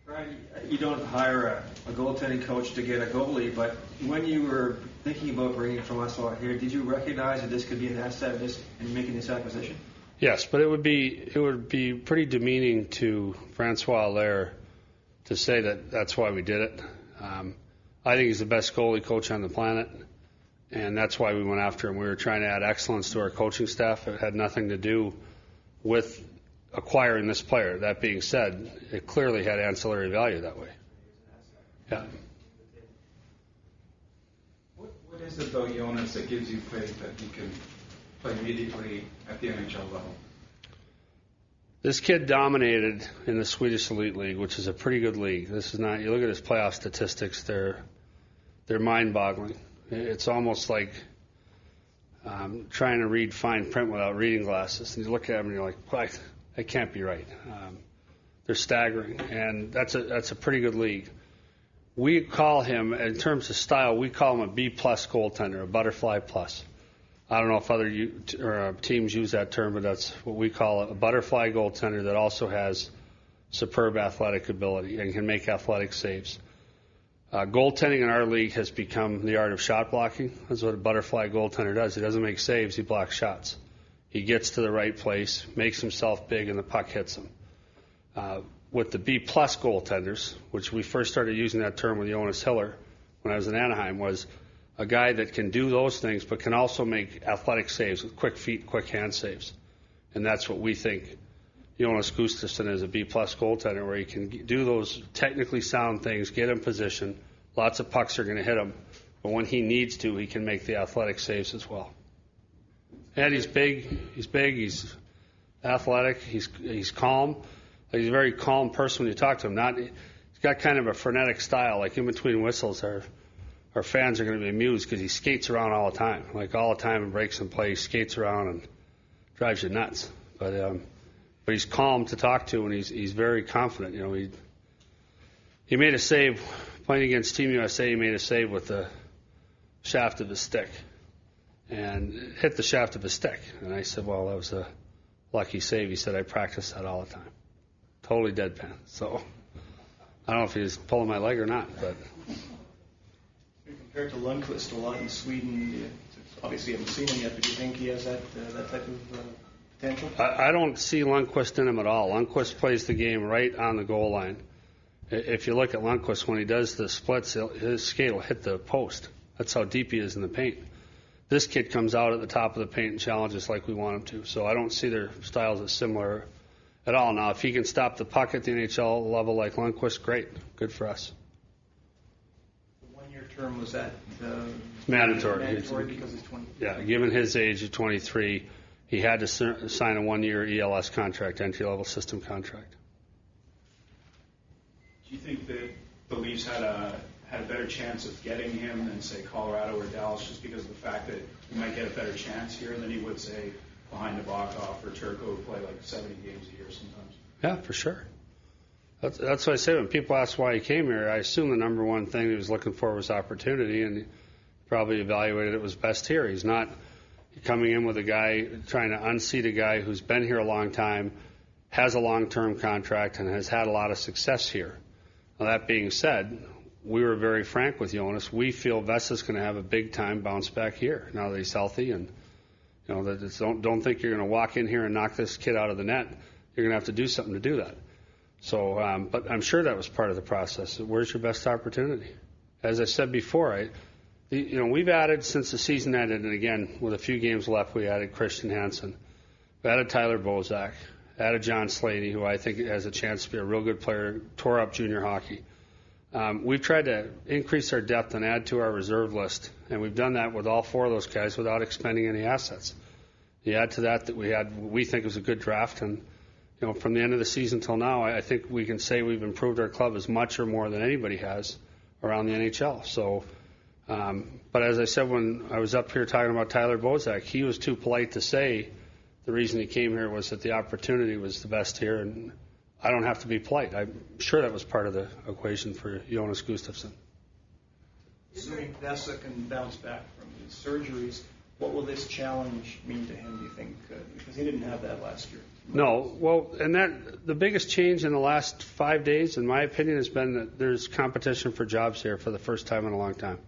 Brian, you don't hire a goaltending coach to get a goalie, but when you were thinking about bringing from us out here, did you recognize that this could be an asset in making this acquisition? Yes, but it would be pretty demeaning to Francois Allaire to say that that's why we did it. I think he's the best goalie coach on the planet, and that's why we went after him. We were trying to add excellence to our coaching staff. It had nothing to do with acquiring this player. That being said, it clearly had ancillary value that way. Yeah. What is it, though, Jonas, that gives you faith that he can play immediately at the NHL level? This kid dominated in the Swedish Elite League, which is a pretty good league. This is not. You look at his playoff statistics; they're mind-boggling. It's almost like trying to read fine print without reading glasses. And you look at them and you're like, that can't be right. They're staggering, and that's a pretty good league. We call him, in terms of style, we call him a B-plus goaltender, a butterfly plus. I don't know if other teams use that term, but that's what we call it, a butterfly goaltender that also has superb athletic ability and can make athletic saves. Goaltending in our league has become the art of shot blocking. That's what a butterfly goaltender does. He doesn't make saves, he blocks shots. He gets to the right place, makes himself big, and the puck hits him. With the B-plus goaltenders, which we first started using that term with Jonas Hiller when I was in Anaheim, was a guy that can do those things but can also make athletic saves with quick feet, quick hand saves. And that's what we think Jonas Gustavsson is, a B-plus goaltender, where he can do those technically sound things, get in position. Lots of pucks are going to hit him, but when he needs to, he can make the athletic saves as well. And he's big, he's athletic, he's calm. He's a very calm person when you talk to him. He's got kind of a frenetic style, like in between whistles. Our fans are going to be amused because he skates around all the time, and breaks and play. He skates around and drives you nuts. But he's calm to talk to, and he's very confident. You know, he made a save playing against Team USA. He made a save with the shaft of his stick, and hit the shaft of his stick. And I said, well, that was a lucky save. He said, I practice that all the time. Totally deadpan. So I don't know if he was pulling my leg or not, but. Compared to Lundqvist a lot in Sweden, obviously you haven't seen him yet, but do you think he has that type of potential? I don't see Lundqvist in him at all. Lundqvist plays the game right on the goal line. If you look at Lundqvist, when he does the splits, his skate will hit the post. That's how deep he is in the paint. This kid comes out at the top of the paint and challenges like we want him to. So I don't see their styles as similar at all. Now, if he can stop the puck at the NHL level like Lundqvist, great. Good for us. The one-year term, was that mandatory because he's 20? Yeah, given his age of 23, he had to sign a one-year ELS contract, entry-level system contract. Do you think that the Leafs had a better chance of getting him than, say, Colorado or Dallas, just because of the fact that he might get a better chance here than he would, say, behind Nabokov or Turco, who play like 70 games a year sometimes? Yeah, for sure. That's what I say when people ask why he came here. I assume the number one thing he was looking for was opportunity, and he probably evaluated it was best here. He's not coming in with a guy trying to unseat a guy who's been here a long time, has a long-term contract, and has had a lot of success here. Now, that being said, we were very frank with Jonas. We feel Vessa's going to have a big-time bounce back here now that he's healthy, and don't think you're going to walk in here and knock this kid out of the net. You're going to have to do something to do that. So, but I'm sure that was part of the process. Where's your best opportunity? As I said before, we've added since the season ended, and again, with a few games left, we added Christian Hansen. We added Tyler Bozak, added John Slaney, who I think has a chance to be a real good player, tore up junior hockey. We've tried to increase our depth and add to our reserve list, and we've done that with all four of those guys without expending any assets. You add to that we think it was a good draft, and from the end of the season till now, I think we can say we've improved our club as much or more than anybody has around the NHL. So, but as I said when I was up here talking about Tyler Bozak, he was too polite to say the reason he came here was that the opportunity was the best here, and I don't have to be polite. I'm sure that was part of the equation for Jonas Gustavsson. Assuming Vessa can bounce back from his surgeries, What will this challenge mean to him, do you think? Because he didn't have that last year. No, well, and the biggest change in the last 5 days, in my opinion, has been that there's competition for jobs here for the first time in a long time.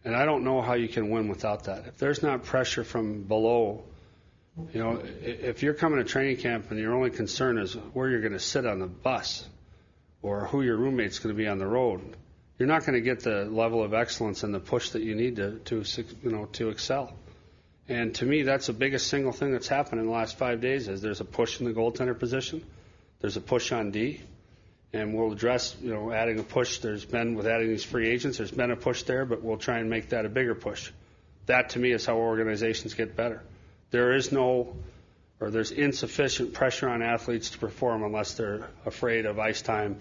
And I don't know how you can win without that. If there's not pressure from below, if you're coming to training camp and your only concern is where you're going to sit on the bus or who your roommate's going to be on the road, you're not going to get the level of excellence and the push that you need to excel. And to me, that's the biggest single thing that's happened in the last 5 days is there's a push in the goaltender position. There's a push on D. And we'll address, adding a push. There's been, with adding these free agents, there's been a push there, but we'll try and make that a bigger push. That, to me, is how organizations get better. There's insufficient pressure on athletes to perform unless they're afraid of ice time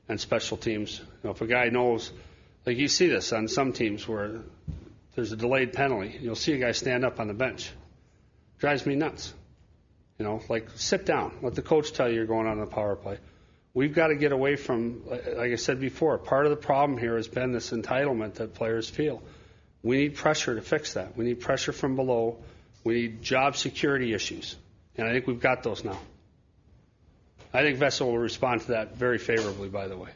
and special teams. If a guy knows, like you see this on some teams where there's a delayed penalty, you'll see a guy stand up on the bench. Drives me nuts. Sit down. Let the coach tell you you're going on the power play. We've got to get away from, like I said before, part of the problem here has been this entitlement that players feel. We need pressure to fix that. We need pressure from below. We need job security issues. And I think we've got those now. I think Vessel will respond to that very favorably, by the way.